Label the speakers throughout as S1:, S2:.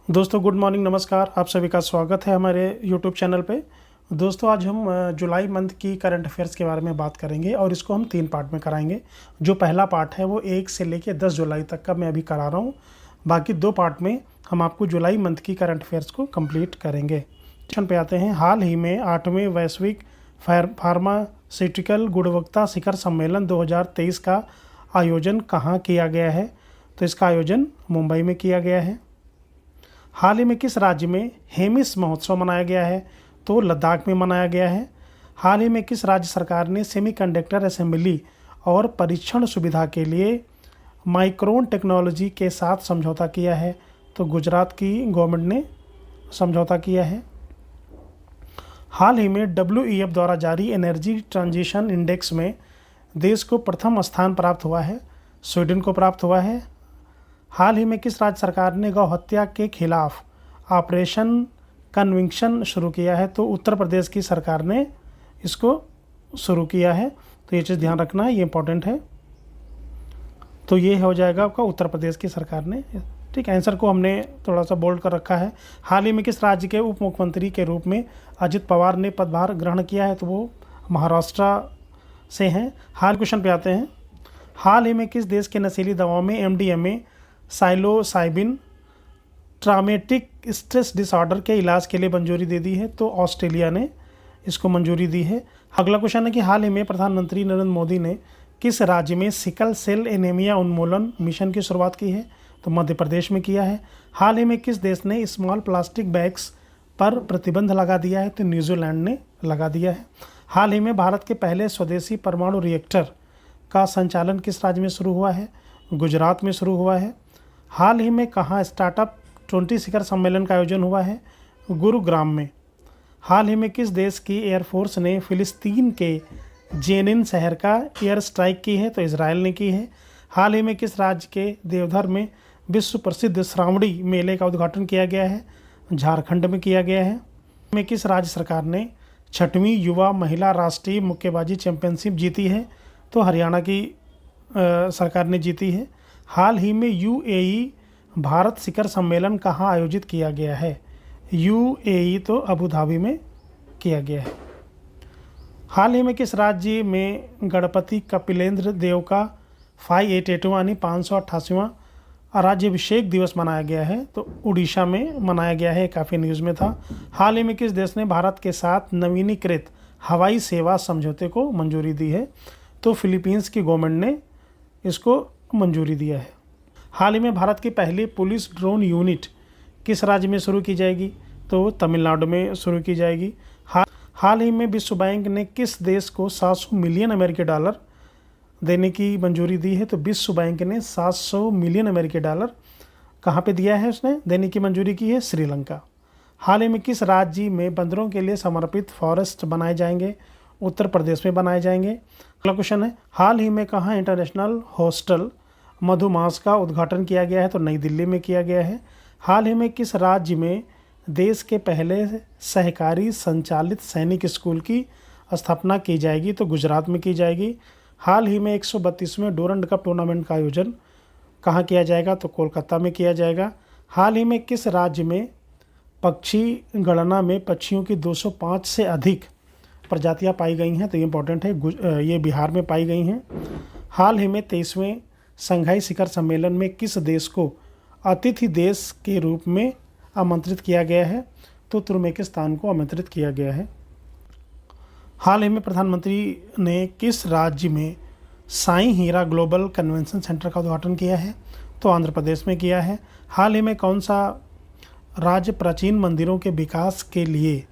S1: दोस्तों good morning, नमस्कार। आप सभी का स्वागत है हमारे यूट्यूब चैनल पे। दोस्तों आज हम जुलाई मंथ की करंट अफेयर्स के बारे में बात करेंगे और इसको हम 3 पार्ट में कराएंगे। जो पहला पार्ट है वो 1 से लेकर 10 जुलाई तक का मैं अभी करा रहा हूँ। बाकी 2 पार्ट में हम आपको जुलाई मंथ की करंट अफेयर्स को कंप्लीट करेंगे। क्वेश्चन पे आते हैं। हाल ही में 8वें वैश्विक फार्मास्यूटिकल गुणवत्ता शिखर सम्मेलन 2023 का आयोजन कहाँ किया गया है? तो इसका आयोजन मुंबई में किया गया है। हाल ही में किस राज्य में हेमिस महोत्सव मनाया गया है? तो लद्दाख में मनाया गया है। हाल ही में किस राज्य सरकार ने सेमीकंडक्टर असेंबली और परीक्षण सुविधा के लिए माइक्रोन टेक्नोलॉजी के साथ समझौता किया है? तो गुजरात की गवर्नमेंट ने समझौता किया है। हाल ही में WEF द्वारा जारी एनर्जी ट्रांजिशन इंडेक्स में देश को प्रथम स्थान प्राप्त हुआ है, स्वीडन को प्राप्त हुआ है। हाल ही में किस राज्य सरकार ने गौ हत्या के खिलाफ ऑपरेशन कन्विक्शन शुरू किया है? तो उत्तर प्रदेश की सरकार ने इसको शुरू किया है। तो ये चीज़ ध्यान रखना है, ये इंपॉर्टेंट है। तो ये हो जाएगा आपका उत्तर प्रदेश की सरकार ने। ठीक, आंसर को हमने थोड़ा सा बोल्ड कर रखा है। हाल ही में किस राज्य के उप मुख्यमंत्री के रूप में अजित पवार ने पदभार ग्रहण किया है? तो वो महाराष्ट्र से हैं। हाल क्वेश्चन पे आते हैं। हाल ही में किस देश के नशीली दवाओं में MDMA psilocybin traumatic stress disorder के इलाज के लिए मंजूरी दे दी है? तो ऑस्ट्रेलिया ने इसको मंजूरी दी है। अगला क्वेश्चन है कि हाल ही में प्रधानमंत्री नरेंद्र मोदी ने किस राज्य में सिकल सेल एनीमिया उन्मूलन मिशन की शुरुआत की है? तो मध्य प्रदेश में किया है। हाल ही में किस देश ने स्मॉल प्लास्टिक बैग्स पर प्रतिबंध लगा दिया है? तो न्यूजीलैंड ने लगा दिया है। हाल ही में भारत के पहले स्वदेशी परमाणु रिएक्टर का संचालन किस राज्य में शुरू हुआ है? गुजरात में शुरू हुआ है। हाल ही में कहाँ स्टार्टअप 20 शिखर सम्मेलन का आयोजन हुआ है? गुरुग्राम में। हाल ही में किस देश की एयरफोर्स ने फिलिस्तीन के जेनिन शहर का एयर स्ट्राइक की है? तो इजराइल ने की है। हाल ही में किस राज्य के देवधर में विश्व प्रसिद्ध श्रावणी मेले का उद्घाटन किया गया है? झारखंड में किया गया है। में किस राज्य सरकार ने 6वीं युवा महिला राष्ट्रीय मुक्केबाजी चैंपियनशिप जीती है? तो हरियाणा की सरकार ने जीती है। हाल ही में UAE भारत शिखर सम्मेलन कहाँ आयोजित किया गया है? UAE तो अबू धाबी में किया गया है। हाल ही में किस राज्य में गणपति कपिलेंद्र देव का 588वां यानी 588वां राज्याभिषेक दिवस मनाया गया है? तो उड़ीसा में मनाया गया है, काफ़ी न्यूज़ में था। हाल ही में किस देश ने भारत के साथ नवीनीकृत हवाई सेवा समझौते को मंजूरी दी है? तो फिलीपींस की गवर्नमेंट ने इसको मंजूरी दिया है। हाल ही में भारत की पहली पुलिस ड्रोन यूनिट किस राज्य में शुरू की जाएगी? तो तमिलनाडु में शुरू की जाएगी। हाल ही में विश्व बैंक ने किस देश को 700 मिलियन अमेरिकी डॉलर देने की मंजूरी दी है? तो विश्व बैंक ने 700 मिलियन अमेरिकी डॉलर कहाँ पे दिया है, उसने देने की मंजूरी की है? श्रीलंका। हाल ही में किस राज्य में बंदरों के लिए समर्पित फॉरेस्ट बनाए जाएंगे? उत्तर प्रदेश में बनाए जाएंगे। अगला क्वेश्चन है, हाल ही में कहाँ इंटरनेशनल हॉस्टल मधुमास का उद्घाटन किया गया है? तो नई दिल्ली में किया गया है। हाल ही में किस राज्य में देश के पहले सहकारी संचालित सैनिक स्कूल की स्थापना की जाएगी? तो गुजरात में की जाएगी। हाल ही में 132वें डोरंड कप टूर्नामेंट का आयोजन कहाँ किया जाएगा? तो कोलकाता में किया जाएगा। हाल ही में किस राज्य में पक्षी गणना में पक्षियों की 205 से अधिक प्रजातियां पाई गई हैं? तो ये इंपॉर्टेंट है, ये बिहार में पाई गई हैं। हाल ही में 23वें संघाई शिखर सम्मेलन में किस देश को अतिथि देश के रूप में आमंत्रित किया गया है? तो तुर्कमेनिस्तान को आमंत्रित किया गया है। हाल ही में प्रधानमंत्री ने किस राज्य में साईं हीरा ग्लोबल कन्वेंशन सेंटर का उद्घाटन किया है? तो आंध्र प्रदेश में किया है। हाल ही में कौन सा राज्य प्राचीन मंदिरों के विकास के लिए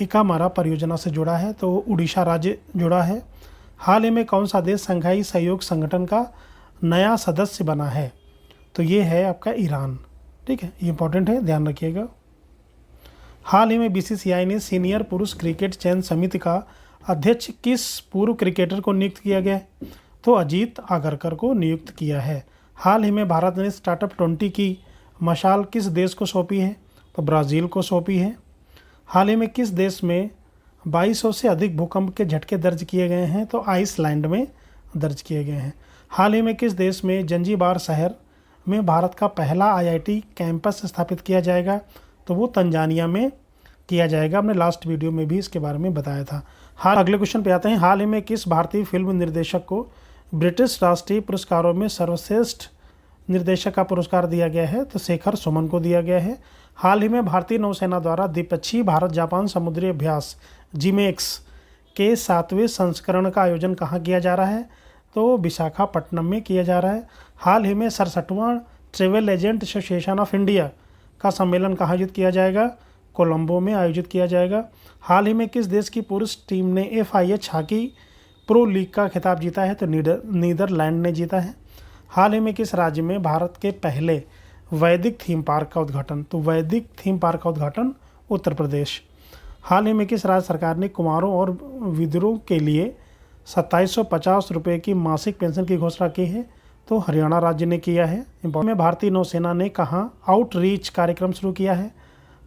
S1: एकामारा परियोजना से जुड़ा है? तो उड़ीसा राज्य जुड़ा है। हाल ही में कौन सा देश संघाई सहयोग संगठन का नया सदस्य बना है? तो ये है आपका ईरान। ठीक है, ये इंपॉर्टेंट है, ध्यान रखिएगा। हाल ही में BCCI ने सीनियर पुरुष क्रिकेट चयन समिति का अध्यक्ष किस पूर्व क्रिकेटर को नियुक्त किया गया है? तो अजीत आगरकर को नियुक्त किया है। हाल ही में भारत ने स्टार्टअप 20 की मशाल किस देश को सौंपी है? तो ब्राज़ील को सौंपी है। हाल ही में किस देश में 2200 से अधिक भूकंप के झटके दर्ज किए गए हैं? तो आइसलैंड में दर्ज किए गए हैं। हाल ही में किस देश में जंजीबार शहर में भारत का पहला IIT कैंपस स्थापित किया जाएगा? तो वो तंजानिया में किया जाएगा। हमने लास्ट वीडियो में भी इसके बारे में बताया था। अगले क्वेश्चन पे आते हैं। हाल ही में किस भारतीय फिल्म निर्देशक को ब्रिटिश राष्ट्रीय पुरस्कारों में सर्वश्रेष्ठ निर्देशक का पुरस्कार दिया गया है? तो शेखर सुमन को दिया गया है। हाल ही में भारतीय नौसेना द्वारा द्विपक्षीय भारत जापान समुद्री अभ्यास जिमेक्स के 7वें संस्करण का आयोजन कहाँ किया जा रहा है? तो विशाखापट्टनम में किया जा रहा है। हाल ही में 67वां travel agent association of India का सम्मेलन कहाँ आयोजित किया जाएगा? कोलंबो में आयोजित किया जाएगा। हाल ही में किस देश की पुरुष टीम ने FIH हॉकी प्रो लीग का खिताब जीता है? तो नीदरलैंड ने जीता है। हाल ही में किस राज्य में भारत के पहले वैदिक थीम पार्क का उद्घाटन? तो वैदिक थीम पार्क का उद्घाटन उत्तर प्रदेश। हाल ही में किस राज्य सरकार ने कुमारों और विधुरों के लिए 2750 रुपये की मासिक पेंशन की घोषणा की है? तो हरियाणा राज्य ने किया है। में भारतीय नौसेना ने कहाँ आउटरीच कार्यक्रम शुरू किया है?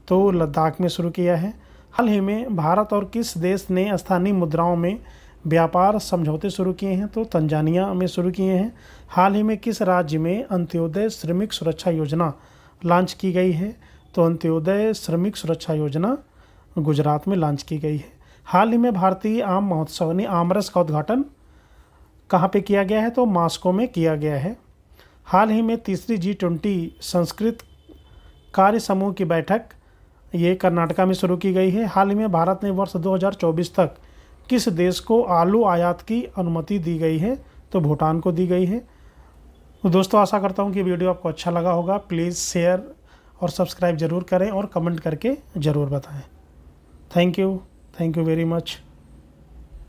S1: तो लद्दाख में शुरू किया है। हाल ही में भारत और किस देश ने स्थानीय मुद्राओं में व्यापार समझौते शुरू किए हैं? तो तंजानिया में शुरू किए हैं। हाल ही में किस राज्य में अंत्योदय श्रमिक सुरक्षा योजना लॉन्च की गई है? तो अंत्योदय श्रमिक सुरक्षा योजना गुजरात में लॉन्च की गई है। हाल ही में भारतीय आम महोत्सव यानी आमरस का उद्घाटन कहाँ पे किया गया है? तो मॉस्को में किया गया है। हाल ही में तीसरी G20 संस्कृत कार्य समूह की बैठक ये कर्नाटका में शुरू की गई है। हाल ही में भारत ने वर्ष 2024 तक किस देश को आलू आयात की अनुमति दी गई है? तो भूटान को दी गई है। तो दोस्तों आशा करता हूँ कि वीडियो आपको अच्छा लगा होगा। प्लीज़ शेयर और सब्सक्राइब ज़रूर करें और कमेंट करके ज़रूर बताएं। Thank you very much.